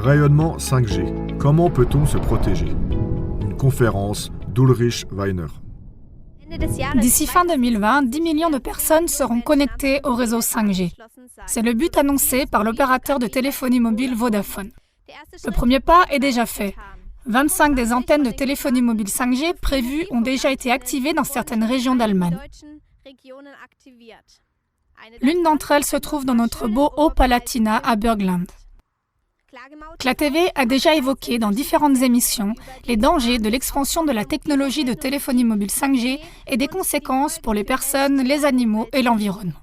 Rayonnement 5G. Comment peut-on se protéger? Une conférence d'Ulrich Weiner. D'ici fin 2020, 10 millions de personnes seront connectées au réseau 5G. C'est le but annoncé par l'opérateur de téléphonie mobile Vodafone. Le premier pas est déjà fait. 25 des antennes de téléphonie mobile 5G prévues ont déjà été activées dans certaines régions d'Allemagne. L'une d'entre elles se trouve dans notre beau Haut-Palatinat à Burgenland. CLA-TV a déjà évoqué dans différentes émissions les dangers de l'expansion de la technologie de téléphonie mobile 5G et des conséquences pour les personnes, les animaux et l'environnement.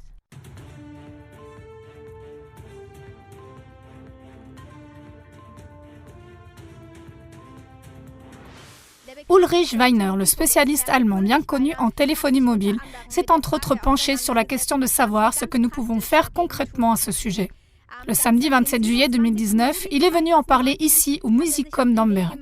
Ulrich Weiner, le spécialiste allemand bien connu en téléphonie mobile, s'est entre autres penché sur la question de savoir ce que nous pouvons faire concrètement à ce sujet. Le samedi 27 juillet 2019, il est venu en parler ici au Musikcom d'Amberg.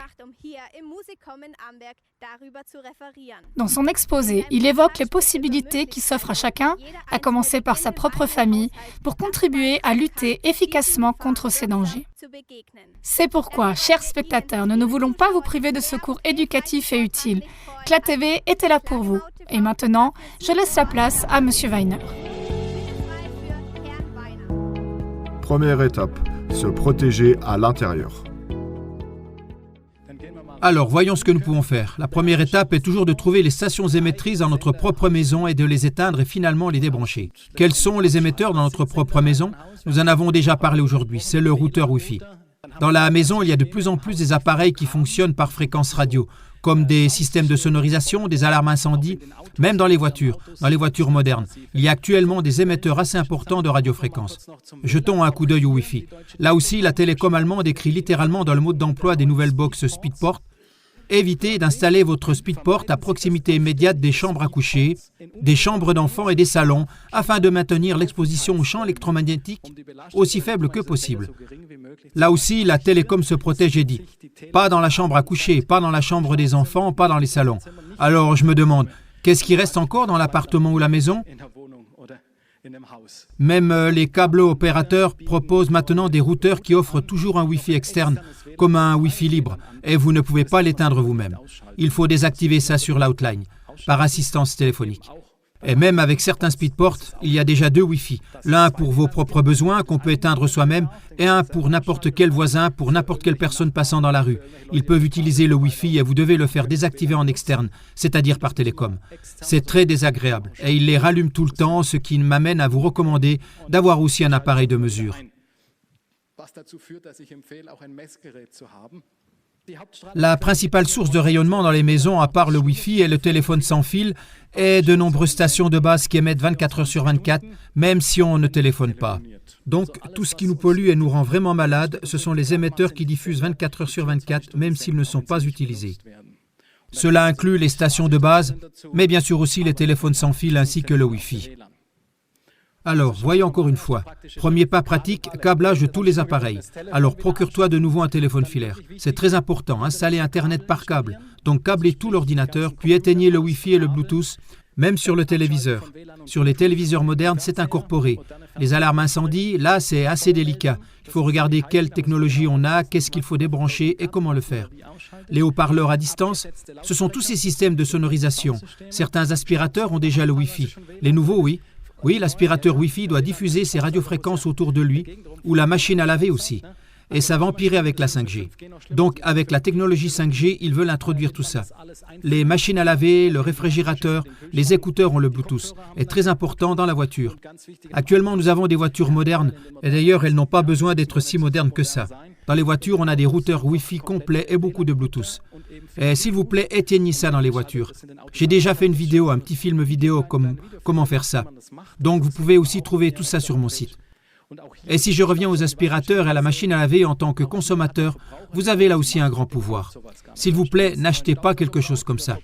Dans son exposé, il évoque les possibilités qui s'offrent à chacun, à commencer par sa propre famille, pour contribuer à lutter efficacement contre ces dangers. C'est pourquoi, chers spectateurs, nous ne voulons pas vous priver de ce cours éducatif et utile. CLA-TV était là pour vous. Et maintenant, je laisse la place à M. Weiner. Première étape, se protéger à l'intérieur. Alors, voyons ce que nous pouvons faire. La première étape est toujours de trouver les stations émettrices dans notre propre maison et de les éteindre et finalement les débrancher. Quels sont les émetteurs dans notre propre maison? Nous en avons déjà parlé aujourd'hui, c'est le routeur Wi-Fi. Dans la maison, il y a de plus en plus des appareils qui fonctionnent par fréquence radio, comme des systèmes de sonorisation, des alarmes incendie, même dans les voitures modernes. Il y a actuellement des émetteurs assez importants de radiofréquences. Jetons un coup d'œil au Wi-Fi. Là aussi, la télécom allemande écrit littéralement dans le mode d'emploi des nouvelles box Speedport: évitez d'installer votre Speedport à proximité immédiate des chambres à coucher, des chambres d'enfants et des salons, afin de maintenir l'exposition aux champs électromagnétiques aussi faible que possible. Là aussi, la télécom se protège et dit « pas dans la chambre à coucher, pas dans la chambre des enfants, pas dans les salons ». Alors je me demande, qu'est-ce qui reste encore dans l'appartement ou la maison? Même les câbles opérateurs proposent maintenant des routeurs qui offrent toujours un Wi-Fi externe, comme un Wi-Fi libre, et vous ne pouvez pas l'éteindre vous-même. Il faut désactiver ça sur l'outline, par assistance téléphonique. Et même avec certains Speedport, il y a déjà 2 Wi-Fi. L'un pour vos propres besoins, qu'on peut éteindre soi-même, et un pour n'importe quel voisin, pour n'importe quelle personne passant dans la rue. Ils peuvent utiliser le Wi-Fi et vous devez le faire désactiver en externe, c'est-à-dire par télécom. C'est très désagréable, et ils les rallument tout le temps, ce qui m'amène à vous recommander d'avoir aussi un appareil de mesure. La principale source de rayonnement dans les maisons, à part le Wi-Fi et le téléphone sans fil, est de nombreuses stations de base qui émettent 24 heures sur 24, même si on ne téléphone pas. Donc, tout ce qui nous pollue et nous rend vraiment malades, ce sont les émetteurs qui diffusent 24 heures sur 24, même s'ils ne sont pas utilisés. Cela inclut les stations de base, mais bien sûr aussi les téléphones sans fil ainsi que le Wi-Fi. Alors, voyons encore une fois. Premier pas pratique, câblage de tous les appareils. Alors, procure-toi de nouveau un téléphone filaire. C'est très important, installez Internet par câble. Donc, câblez tout l'ordinateur, puis éteignez le Wi-Fi et le Bluetooth, même sur le téléviseur. Sur les téléviseurs modernes, c'est incorporé. Les alarmes incendie, là, c'est assez délicat. Il faut regarder quelle technologie on a, qu'est-ce qu'il faut débrancher et comment le faire. Les haut-parleurs à distance, ce sont tous ces systèmes de sonorisation. Certains aspirateurs ont déjà le Wi-Fi. Les nouveaux, oui. Oui, l'aspirateur Wi-Fi doit diffuser ses radiofréquences autour de lui, ou la machine à laver aussi. Et ça va empirer avec la 5G. Donc, avec la technologie 5G, ils veulent introduire tout ça. Les machines à laver, le réfrigérateur, les écouteurs ont le Bluetooth, est très important dans la voiture. Actuellement, nous avons des voitures modernes, et d'ailleurs, elles n'ont pas besoin d'être si modernes que ça. Dans les voitures, on a des routeurs Wi-Fi complets et beaucoup de Bluetooth. Et s'il vous plaît, éteignez ça dans les voitures. J'ai déjà fait une vidéo, un petit film vidéo, comment faire ça. Donc, vous pouvez aussi trouver tout ça sur mon site. Et si je reviens aux aspirateurs et à la machine à laver en tant que consommateur, vous avez là aussi un grand pouvoir. S'il vous plaît, n'achetez pas quelque chose comme ça.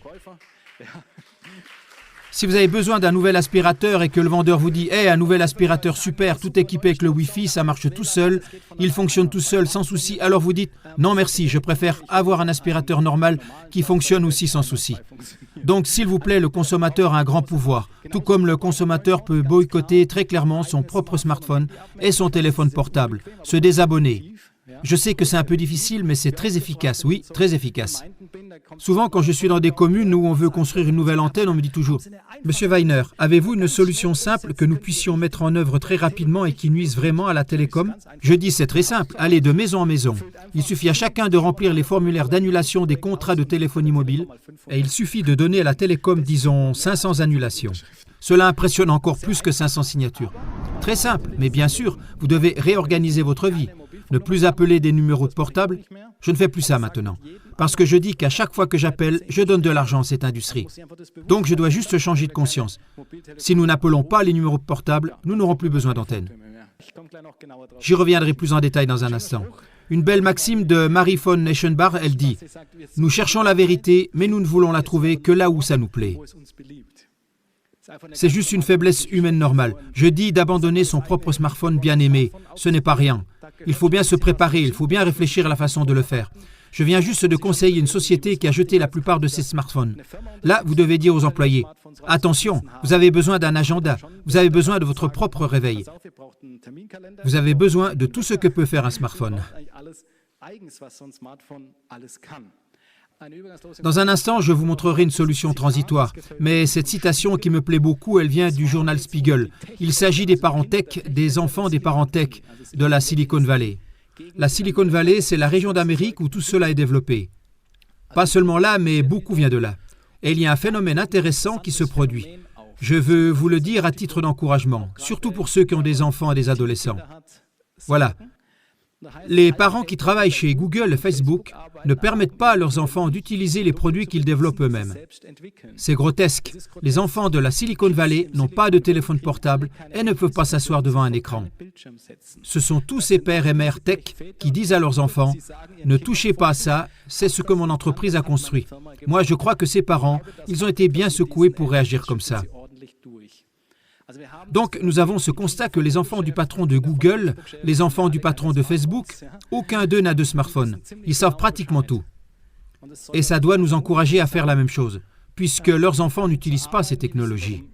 Si vous avez besoin d'un nouvel aspirateur et que le vendeur vous dit « Hey, un nouvel aspirateur super, tout équipé avec le Wi-Fi, ça marche tout seul, il fonctionne tout seul, sans souci », alors vous dites « Non merci, je préfère avoir un aspirateur normal qui fonctionne aussi sans souci ». Donc s'il vous plaît, le consommateur a un grand pouvoir, tout comme le consommateur peut boycotter très clairement son propre smartphone et son téléphone portable, se désabonner. Je sais que c'est un peu difficile, mais c'est très efficace, oui, très efficace. Souvent, quand je suis dans des communes où on veut construire une nouvelle antenne, on me dit toujours « Monsieur Weiner, avez-vous une solution simple que nous puissions mettre en œuvre très rapidement et qui nuise vraiment à la télécom ?» Je dis « C'est très simple, allez de maison en maison. Il suffit à chacun de remplir les formulaires d'annulation des contrats de téléphonie mobile et il suffit de donner à la télécom, disons, 500 annulations. Cela impressionne encore plus que 500 signatures. Très simple, mais bien sûr, vous devez réorganiser votre vie. Ne plus appeler des numéros de portable. Je ne fais plus ça maintenant. Parce que je dis qu'à chaque fois que j'appelle, je donne de l'argent à cette industrie. Donc je dois juste changer de conscience. Si nous n'appelons pas les numéros de portable, nous n'aurons plus besoin d'antenne. J'y reviendrai plus en détail dans un instant. Une belle maxime de Marie von Eschenbach, elle dit « Nous cherchons la vérité, mais nous ne voulons la trouver que là où ça nous plaît. » C'est juste une faiblesse humaine normale. Je dis d'abandonner son propre smartphone bien aimé. Ce n'est pas rien. Il faut bien se préparer, il faut bien réfléchir à la façon de le faire. Je viens juste de conseiller une société qui a jeté la plupart de ses smartphones. Là, vous devez dire aux employés, « Attention, vous avez besoin d'un agenda, vous avez besoin de votre propre réveil. Vous avez besoin de tout ce que peut faire un smartphone. » Dans un instant, je vous montrerai une solution transitoire, mais cette citation qui me plaît beaucoup, elle vient du journal Spiegel. Il s'agit des parents tech, des enfants des parents tech de la Silicon Valley. La Silicon Valley, c'est la région d'Amérique où tout cela est développé. Pas seulement là, mais beaucoup vient de là. Et il y a un phénomène intéressant qui se produit. Je veux vous le dire à titre d'encouragement, surtout pour ceux qui ont des enfants et des adolescents. Voilà. Les parents qui travaillent chez Google et Facebook ne permettent pas à leurs enfants d'utiliser les produits qu'ils développent eux-mêmes. C'est grotesque. Les enfants de la Silicon Valley n'ont pas de téléphone portable et ne peuvent pas s'asseoir devant un écran. Ce sont tous ces pères et mères tech qui disent à leurs enfants « Ne touchez pas à ça, c'est ce que mon entreprise a construit. » Moi, je crois que ces parents, ils ont été bien secoués pour réagir comme ça. Donc, nous avons ce constat que les enfants du patron de Google, les enfants du patron de Facebook, aucun d'eux n'a de smartphone. Ils savent pratiquement tout. Et ça doit nous encourager à faire la même chose, puisque leurs enfants n'utilisent pas ces technologies.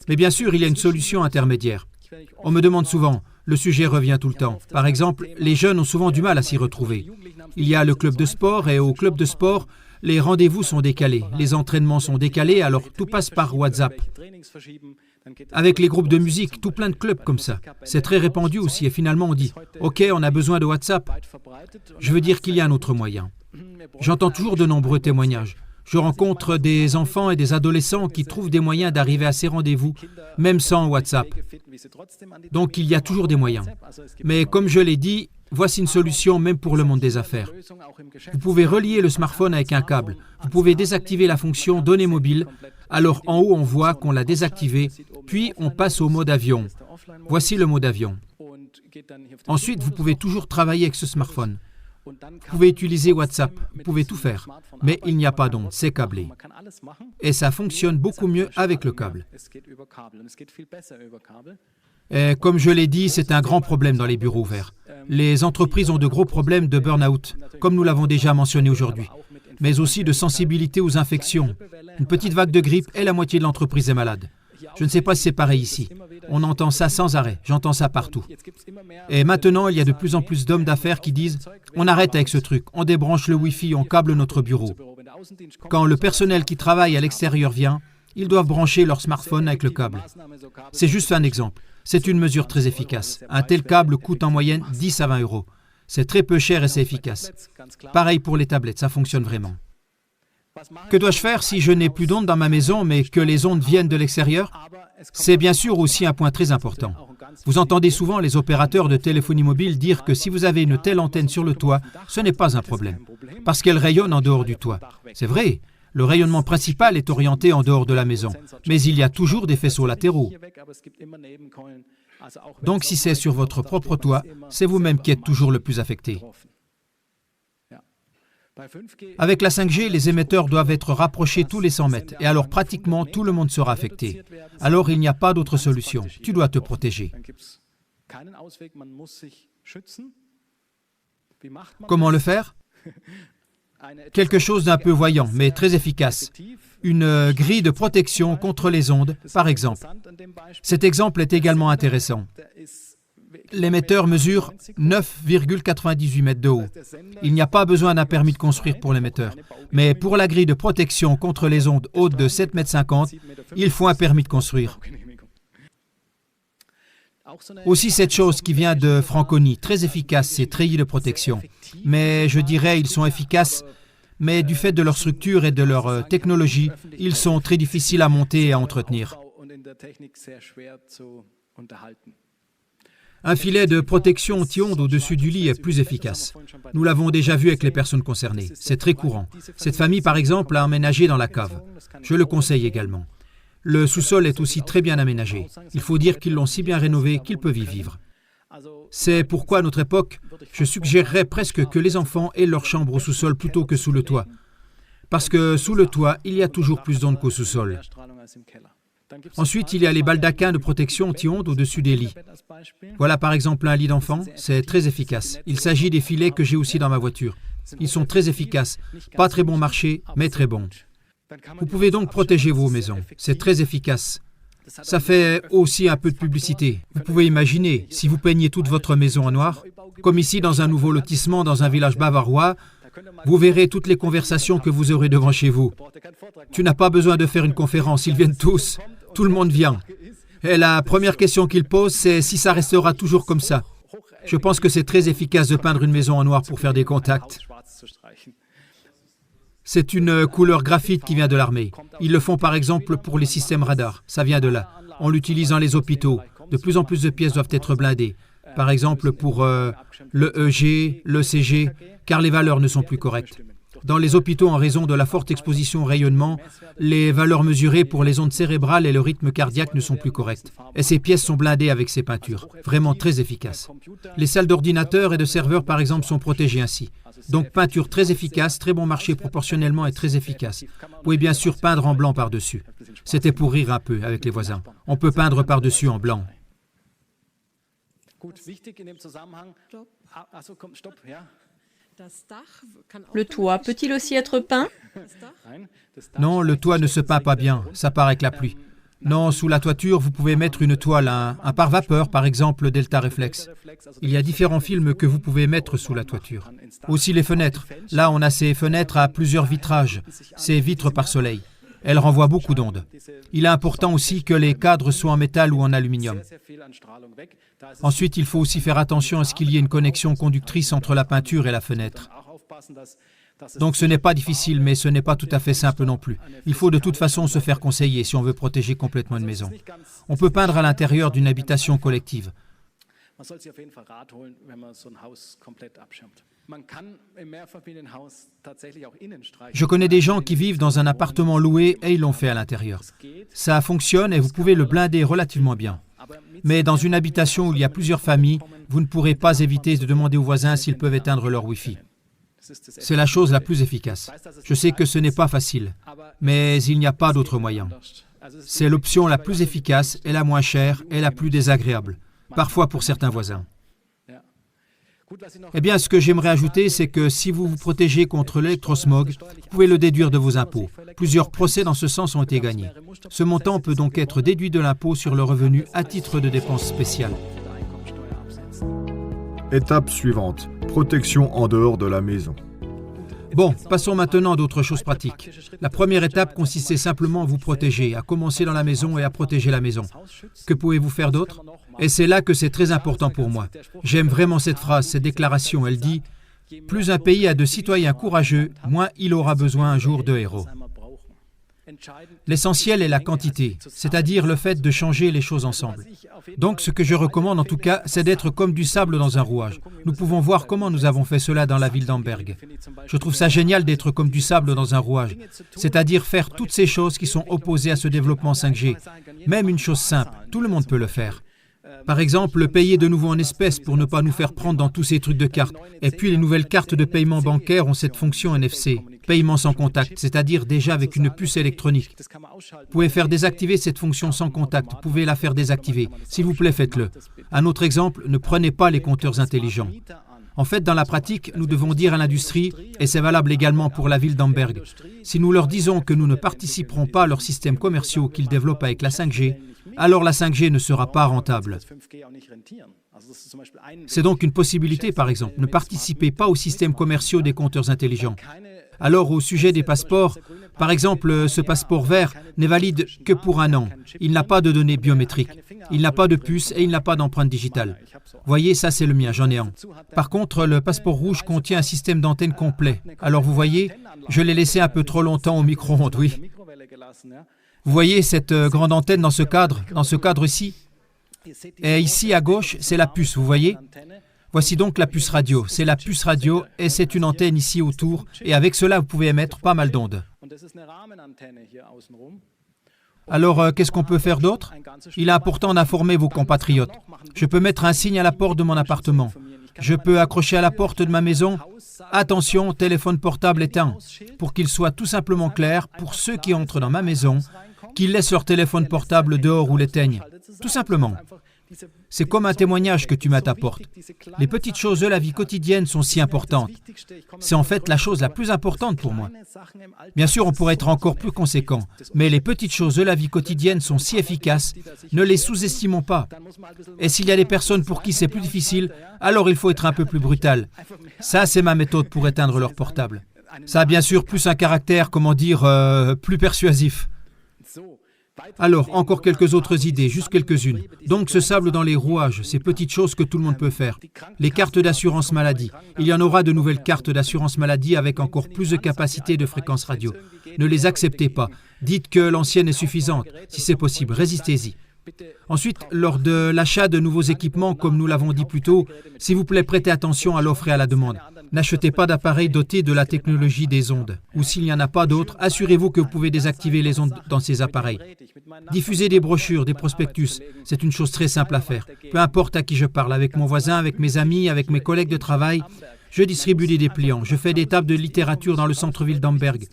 Mais bien sûr, il y a une solution intermédiaire. On me demande souvent, le sujet revient tout le temps. Par exemple, les jeunes ont souvent du mal à s'y retrouver. Il y a le club de sport et au club de sport, les rendez-vous sont décalés, les entraînements sont décalés, alors tout passe par WhatsApp. Avec les groupes de musique, tout plein de clubs comme ça. C'est très répandu aussi et finalement on dit « Ok, on a besoin de WhatsApp ». Je veux dire qu'il y a un autre moyen. J'entends toujours de nombreux témoignages. Je rencontre des enfants et des adolescents qui trouvent des moyens d'arriver à ces rendez-vous, même sans WhatsApp. Donc il y a toujours des moyens. Mais comme je l'ai dit, voici une solution même pour le monde des affaires. Vous pouvez relier le smartphone avec un câble. Vous pouvez désactiver la fonction « Données mobiles ». Alors en haut, on voit qu'on l'a désactivé, puis on passe au mode avion. Voici le mode avion. Ensuite, vous pouvez toujours travailler avec ce smartphone. Vous pouvez utiliser WhatsApp, vous pouvez tout faire, mais il n'y a pas d'onde, c'est câblé. Et ça fonctionne beaucoup mieux avec le câble. Et comme je l'ai dit, c'est un grand problème dans les bureaux ouverts. Les entreprises ont de gros problèmes de burn-out, comme nous l'avons déjà mentionné aujourd'hui, mais aussi de sensibilité aux infections. Une petite vague de grippe et la moitié de l'entreprise est malade. Je ne sais pas si c'est pareil ici. On entend ça sans arrêt, j'entends ça partout. Et maintenant, il y a de plus en plus d'hommes d'affaires qui disent « On arrête avec ce truc, on débranche le Wi-Fi, on câble notre bureau. » Quand le personnel qui travaille à l'extérieur vient, ils doivent brancher leur smartphone avec le câble. C'est juste un exemple. C'est une mesure très efficace. Un tel câble coûte en moyenne 10 à 20 €. C'est très peu cher et c'est efficace. Pareil pour les tablettes, ça fonctionne vraiment. Que dois-je faire si je n'ai plus d'ondes dans ma maison, mais que les ondes viennent de l'extérieur? C'est bien sûr aussi un point très important. Vous entendez souvent les opérateurs de téléphonie mobile dire que si vous avez une telle antenne sur le toit, ce n'est pas un problème, parce qu'elle rayonne en dehors du toit. C'est vrai, le rayonnement principal est orienté en dehors de la maison, mais il y a toujours des faisceaux latéraux. Donc si c'est sur votre propre toit, c'est vous-même qui êtes toujours le plus affecté. Avec la 5G, les émetteurs doivent être rapprochés tous les 100 mètres, et alors pratiquement tout le monde sera affecté. Alors il n'y a pas d'autre solution, tu dois te protéger. Comment le faire? Quelque chose d'un peu voyant, mais très efficace. Une grille de protection contre les ondes, par exemple. Cet exemple est également intéressant. L'émetteur mesure 9,98 mètres de haut. Il n'y a pas besoin d'un permis de construire pour l'émetteur. Mais pour la grille de protection contre les ondes hautes de 7,50 mètres, il faut un permis de construire. Aussi cette chose qui vient de Franconie, très efficace, ces treillis de protection. Mais je dirais, ils sont efficaces, mais du fait de leur structure et de leur technologie, ils sont très difficiles à monter et à entretenir. Un filet de protection anti-ondes au-dessus du lit est plus efficace. Nous l'avons déjà vu avec les personnes concernées. C'est très courant. Cette famille, par exemple, a emménagé dans la cave. Je le conseille également. Le sous-sol est aussi très bien aménagé. Il faut dire qu'ils l'ont si bien rénové qu'ils peuvent y vivre. C'est pourquoi, à notre époque, je suggérerais presque que les enfants aient leur chambre au sous-sol plutôt que sous le toit. Parce que sous le toit, il y a toujours plus d'ondes qu'au sous-sol. Ensuite, il y a les baldaquins de protection anti-ondes au-dessus des lits. Voilà par exemple un lit d'enfant, c'est très efficace. Il s'agit des filets que j'ai aussi dans ma voiture. Ils sont très efficaces, pas très bon marché, mais très bons. Vous pouvez donc protéger vos maisons, c'est très efficace. Ça fait aussi un peu de publicité. Vous pouvez imaginer, si vous peignez toute votre maison en noir, comme ici dans un nouveau lotissement dans un village bavarois, vous verrez toutes les conversations que vous aurez devant chez vous. Tu n'as pas besoin de faire une conférence, ils viennent tous. Tout le monde vient. Et la première question qu'ils posent, c'est si ça restera toujours comme ça. Je pense que c'est très efficace de peindre une maison en noir pour faire des contacts. C'est une couleur graphite qui vient de l'armée. Ils le font par exemple pour les systèmes radars. Ça vient de là. On l'utilise dans les hôpitaux. De plus en plus de pièces doivent être blindées. Par exemple pour le EG, le CG, car les valeurs ne sont plus correctes. Dans les hôpitaux, en raison de la forte exposition au rayonnement, les valeurs mesurées pour les ondes cérébrales et le rythme cardiaque ne sont plus correctes. Et ces pièces sont blindées avec ces peintures, vraiment très efficaces. Les salles d'ordinateurs et de serveurs, par exemple, sont protégées ainsi. Donc peinture très efficace, très bon marché proportionnellement et très efficace. Vous pouvez bien sûr peindre en blanc par-dessus. C'était pour rire un peu avec les voisins. On peut peindre par-dessus en blanc. Le toit peut-il aussi être peint? Non, le toit ne se peint pas bien, ça part avec la pluie. Non, sous la toiture, vous pouvez mettre une toile, un pare-vapeur, par exemple, Delta Reflex. Il y a différents films que vous pouvez mettre sous la toiture. Aussi les fenêtres. Là, on a ces fenêtres à plusieurs vitrages, ces vitres par soleil. Elles renvoient beaucoup d'ondes. Il est important aussi que les cadres soient en métal ou en aluminium. Ensuite, il faut aussi faire attention à ce qu'il y ait une connexion conductrice entre la peinture et la fenêtre. Donc ce n'est pas difficile, mais ce n'est pas tout à fait simple non plus. Il faut de toute façon se faire conseiller si on veut protéger complètement une maison. On peut peindre à l'intérieur d'une habitation collective. Je connais des gens qui vivent dans un appartement loué et ils l'ont fait à l'intérieur. Ça fonctionne et vous pouvez le blinder relativement bien. Mais dans une habitation où il y a plusieurs familles, vous ne pourrez pas éviter de demander aux voisins s'ils peuvent éteindre leur Wi-Fi. C'est la chose la plus efficace. Je sais que ce n'est pas facile, mais il n'y a pas d'autre moyen. C'est l'option la plus efficace et la moins chère et la plus désagréable, parfois pour certains voisins. Eh bien, ce que j'aimerais ajouter, c'est que si vous vous protégez contre l'électrosmog, vous pouvez le déduire de vos impôts. Plusieurs procès dans ce sens ont été gagnés. Ce montant peut donc être déduit de l'impôt sur le revenu à titre de dépenses spéciales. Étape suivante, protection en dehors de la maison. Bon, passons maintenant à d'autres choses pratiques. La première étape consistait simplement à vous protéger, à commencer dans la maison et à protéger la maison. Que pouvez-vous faire d'autre? Et c'est là que c'est très important pour moi. J'aime vraiment cette phrase, cette déclaration. Elle dit « Plus un pays a de citoyens courageux, moins il aura besoin un jour de héros ». L'essentiel est la quantité, c'est-à-dire le fait de changer les choses ensemble. Donc ce que je recommande en tout cas, c'est d'être comme du sable dans un rouage. Nous pouvons voir comment nous avons fait cela dans la ville d'Amberg. Je trouve ça génial d'être comme du sable dans un rouage, c'est-à-dire faire toutes ces choses qui sont opposées à ce développement 5G. Même une chose simple, tout le monde peut le faire. Par exemple, payer de nouveau en espèces pour ne pas nous faire prendre dans tous ces trucs de cartes. Et puis les nouvelles cartes de paiement bancaire ont cette fonction NFC, paiement sans contact, c'est-à-dire déjà avec une puce électronique. Vous pouvez faire désactiver cette fonction sans contact, vous pouvez la faire désactiver. S'il vous plaît, faites-le. Un autre exemple, ne prenez pas les compteurs intelligents. En fait, dans la pratique, nous devons dire à l'industrie, et c'est valable également pour la ville d'Amberg, si nous leur disons que nous ne participerons pas à leurs systèmes commerciaux qu'ils développent avec la 5G, alors la 5G ne sera pas rentable. C'est donc une possibilité, par exemple. Ne participez pas aux systèmes commerciaux des compteurs intelligents. Alors, au sujet des passeports, par exemple, ce passeport vert n'est valide que pour 1 an. Il n'a pas de données biométriques, il n'a pas de puce et il n'a pas d'empreinte digitale. Voyez, ça c'est le mien, j'en ai un. Par contre, le passeport rouge contient un système d'antenne complet. Alors vous voyez, je l'ai laissé un peu trop longtemps au micro-ondes, oui. Vous voyez cette grande antenne dans ce cadre ici? Et ici à gauche, c'est la puce, vous voyez? Voici donc la puce radio. C'est la puce radio et c'est une antenne ici autour. Et avec cela, vous pouvez émettre pas mal d'ondes. Alors, qu'est-ce qu'on peut faire d'autre? Il est important d'informer vos compatriotes. Je peux mettre un signe à la porte de mon appartement. Je peux accrocher à la porte de ma maison « Attention, téléphone portable éteint » pour qu'il soit tout simplement clair pour ceux qui entrent dans ma maison qu'ils laissent leur téléphone portable dehors ou l'éteignent. Tout simplement. C'est comme un témoignage que tu mets à ta porte. Les petites choses de la vie quotidienne sont si importantes. C'est en fait la chose la plus importante pour moi. Bien sûr, on pourrait être encore plus conséquent, mais les petites choses de la vie quotidienne sont si efficaces, ne les sous-estimons pas. Et s'il y a des personnes pour qui c'est plus difficile, alors il faut être un peu plus brutal. Ça, c'est ma méthode pour éteindre leur portable. Ça a bien sûr plus un caractère, plus persuasif. Alors, encore quelques autres idées, juste quelques-unes. Donc, ce sable dans les rouages, ces petites choses que tout le monde peut faire. Les cartes d'assurance maladie. Il y en aura de nouvelles cartes d'assurance maladie avec encore plus de capacité de fréquence radio. Ne les acceptez pas. Dites que l'ancienne est suffisante. Si c'est possible, résistez-y. Ensuite, lors de l'achat de nouveaux équipements, comme nous l'avons dit plus tôt, s'il vous plaît, prêtez attention à l'offre et à la demande. N'achetez pas d'appareils dotés de la technologie des ondes. Ou s'il n'y en a pas d'autres, assurez-vous que vous pouvez désactiver les ondes dans ces appareils. Diffusez des brochures, des prospectus. C'est une chose très simple à faire. Peu importe à qui je parle, avec mon voisin, avec mes amis, avec mes collègues de travail, je distribue des dépliants. Je fais des tables de littérature dans le centre-ville d'Amberg.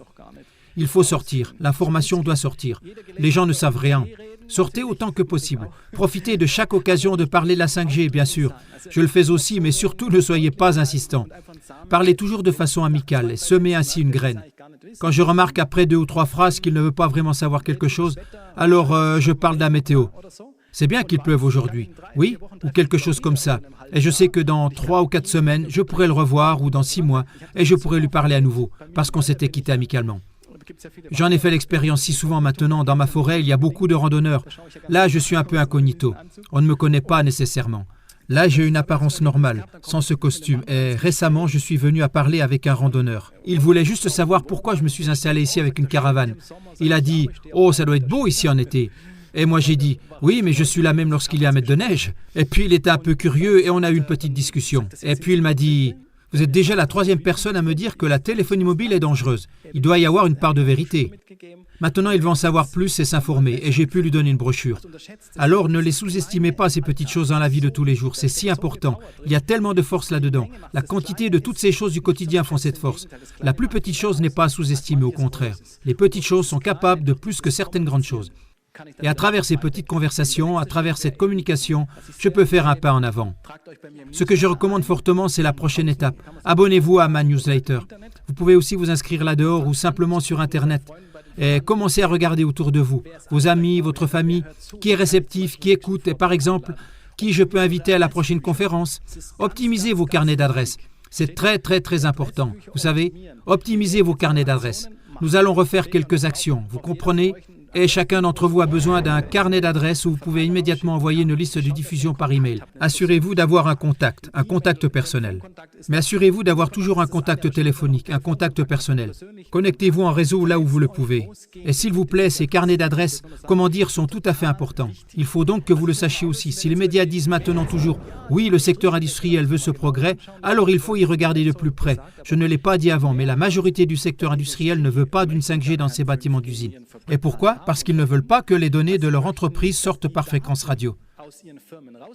Il faut sortir. L'information doit sortir. Les gens ne savent rien. Sortez autant que possible. Profitez de chaque occasion de parler de la 5G, bien sûr. Je le fais aussi, mais surtout ne soyez pas insistant. Parlez toujours de façon amicale et semez ainsi une graine. Quand je remarque après 2 ou 3 phrases qu'il ne veut pas vraiment savoir quelque chose, alors je parle de la météo. C'est bien qu'il pleuve aujourd'hui, oui, ou quelque chose comme ça. Et je sais que dans 3 ou 4 semaines, je pourrai le revoir, ou dans 6 mois, et je pourrai lui parler à nouveau, parce qu'on s'était quitté amicalement. J'en ai fait l'expérience si souvent maintenant. Dans ma forêt, il y a beaucoup de randonneurs. Là, je suis un peu incognito. On ne me connaît pas nécessairement. Là, j'ai une apparence normale, sans ce costume. Et récemment, je suis venu à parler avec un randonneur. Il voulait juste savoir pourquoi je me suis installé ici avec une caravane. Il a dit « Oh, ça doit être beau ici en été ». Et moi, j'ai dit « Oui, mais je suis là même lorsqu'il y a 1 mètre de neige ». Et puis, il était un peu curieux et on a eu une petite discussion. Et puis, il m'a dit « Vous êtes déjà la 3e personne à me dire que la téléphonie mobile est dangereuse. Il doit y avoir une part de vérité. » Maintenant, il veut en savoir plus et s'informer, et j'ai pu lui donner une brochure. Alors, ne les sous-estimez pas, ces petites choses dans la vie de tous les jours. C'est si important. Il y a tellement de force là-dedans. La quantité de toutes ces choses du quotidien font cette force. La plus petite chose n'est pas à sous-estimer, au contraire. Les petites choses sont capables de plus que certaines grandes choses. Et à travers ces petites conversations, à travers cette communication, je peux faire un pas en avant. Ce que je recommande fortement, c'est la prochaine étape. Abonnez-vous à ma newsletter. Vous pouvez aussi vous inscrire là-dehors ou simplement sur Internet. Et commencez à regarder autour de vous, vos amis, votre famille, qui est réceptif, qui écoute, et par exemple, qui je peux inviter à la prochaine conférence. Optimisez vos carnets d'adresses. C'est très, très, très important. Vous savez, optimisez vos carnets d'adresses. Nous allons refaire quelques actions, vous comprenez ? Et chacun d'entre vous a besoin d'un carnet d'adresses où vous pouvez immédiatement envoyer une liste de diffusion par email. Assurez-vous d'avoir un contact personnel. Mais assurez-vous d'avoir toujours un contact téléphonique, un contact personnel. Connectez-vous en réseau là où vous le pouvez. Et s'il vous plaît, ces carnets d'adresses, sont tout à fait importants. Il faut donc que vous le sachiez aussi. Si les médias disent maintenant toujours « Oui, le secteur industriel veut ce progrès », alors il faut y regarder de plus près. Je ne l'ai pas dit avant, mais la majorité du secteur industriel ne veut pas d'une 5G dans ses bâtiments d'usine. Et pourquoi ? Parce qu'ils ne veulent pas que les données de leur entreprise sortent par fréquence radio.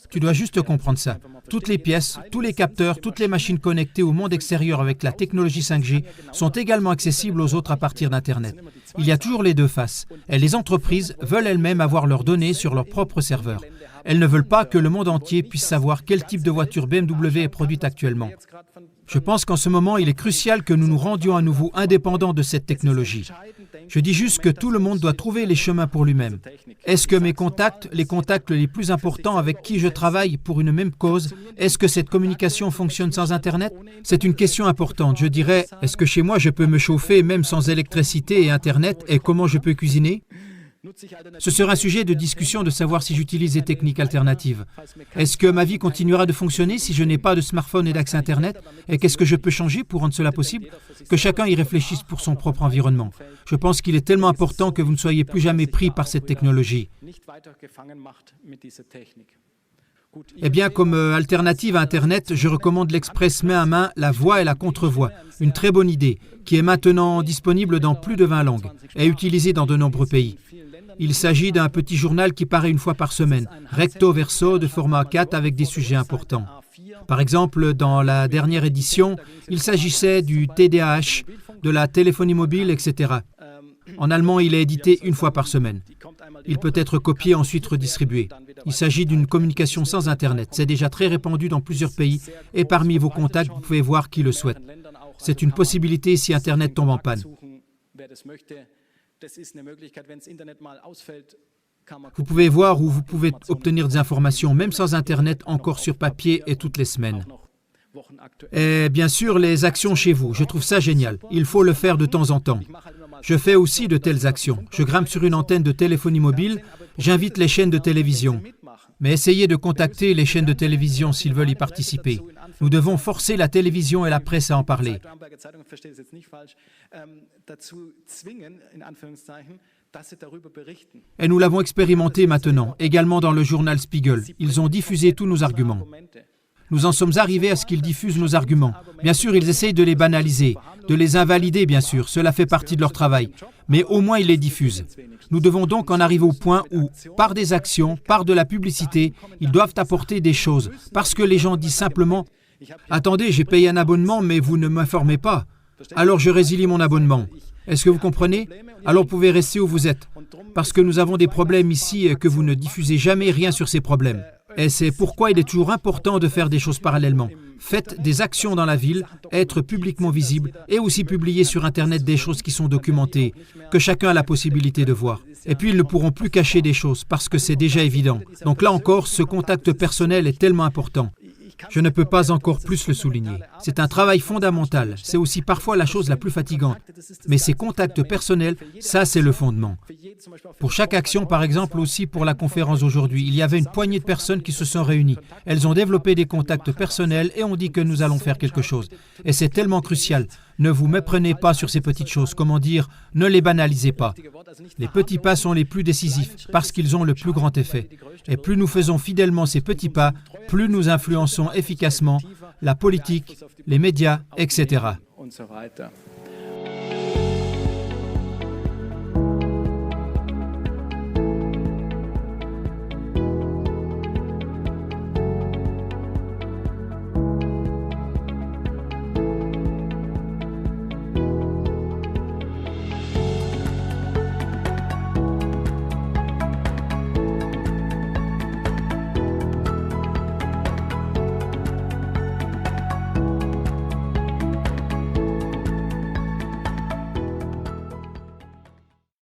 Tu dois juste comprendre ça. Toutes les pièces, tous les capteurs, toutes les machines connectées au monde extérieur avec la technologie 5G sont également accessibles aux autres à partir d'Internet. Il y a toujours les deux faces. Et les entreprises veulent elles-mêmes avoir leurs données sur leur propre serveur. Elles ne veulent pas que le monde entier puisse savoir quel type de voiture BMW est produite actuellement. Je pense qu'en ce moment, il est crucial que nous nous rendions à nouveau indépendants de cette technologie. Je dis juste que tout le monde doit trouver les chemins pour lui-même. Est-ce que mes contacts, les contacts les plus importants avec qui je travaille pour une même cause, est-ce que cette communication fonctionne sans Internet? C'est une question importante. Je dirais, est-ce que chez moi je peux me chauffer même sans électricité et Internet et comment je peux cuisiner? Ce sera un sujet de discussion de savoir si j'utilise des techniques alternatives. Est-ce que ma vie continuera de fonctionner si je n'ai pas de smartphone et d'accès Internet? Et qu'est-ce que je peux changer pour rendre cela possible? Que chacun y réfléchisse pour son propre environnement. Je pense qu'il est tellement important que vous ne soyez plus jamais pris par cette technologie. Eh bien, comme alternative à Internet, je recommande l'Express main à main, la voix et la contre-voix. Une très bonne idée, qui est maintenant disponible dans plus de 20 langues et utilisée dans de nombreux pays. Il s'agit d'un petit journal qui paraît une fois par semaine, recto verso de format A4 avec des sujets importants. Par exemple, dans la dernière édition, il s'agissait du TDAH, de la téléphonie mobile, etc. En allemand, il est édité une fois par semaine. Il peut être copié ensuite redistribué. Il s'agit d'une communication sans Internet. C'est déjà très répandu dans plusieurs pays et parmi vos contacts, vous pouvez voir qui le souhaite. C'est une possibilité si Internet tombe en panne. Vous pouvez voir où vous pouvez obtenir des informations, même sans Internet, encore sur papier et toutes les semaines. Et bien sûr, les actions chez vous, je trouve ça génial. Il faut le faire de temps en temps. Je fais aussi de telles actions. Je grimpe sur une antenne de téléphonie mobile, j'invite les chaînes de télévision. Mais essayez de contacter les chaînes de télévision s'ils veulent y participer. Nous devons forcer la télévision et la presse à en parler. Et nous l'avons expérimenté maintenant, également dans le journal Spiegel. Ils ont diffusé tous nos arguments. Nous en sommes arrivés à ce qu'ils diffusent nos arguments. Bien sûr, ils essayent de les banaliser, de les invalider, bien sûr. Cela fait partie de leur travail. Mais au moins, ils les diffusent. Nous devons donc en arriver au point où, par des actions, par de la publicité, ils doivent apporter des choses. Parce que les gens disent simplement « Attendez, j'ai payé un abonnement, mais vous ne m'informez pas. Alors je résilie mon abonnement. » Est-ce que vous comprenez? Alors vous pouvez rester où vous êtes. Parce que nous avons des problèmes ici et que vous ne diffusez jamais rien sur ces problèmes. Et c'est pourquoi il est toujours important de faire des choses parallèlement. Faites des actions dans la ville, être publiquement visible et aussi publier sur Internet des choses qui sont documentées, que chacun a la possibilité de voir. Et puis ils ne pourront plus cacher des choses parce que c'est déjà évident. Donc là encore, ce contact personnel est tellement important. Je ne peux pas encore plus le souligner. C'est un travail fondamental. C'est aussi parfois la chose la plus fatigante. Mais ces contacts personnels, ça c'est le fondement. Pour chaque action, par exemple aussi pour la conférence d'aujourd'hui, il y avait une poignée de personnes qui se sont réunies. Elles ont développé des contacts personnels et ont dit que nous allons faire quelque chose. Et c'est tellement crucial. Ne vous méprenez pas sur ces petites choses. Comment dire, ne les banalisez pas. Les petits pas sont les plus décisifs parce qu'ils ont le plus grand effet. Et plus nous faisons fidèlement ces petits pas, plus nous influençons efficacement la politique, les médias, etc.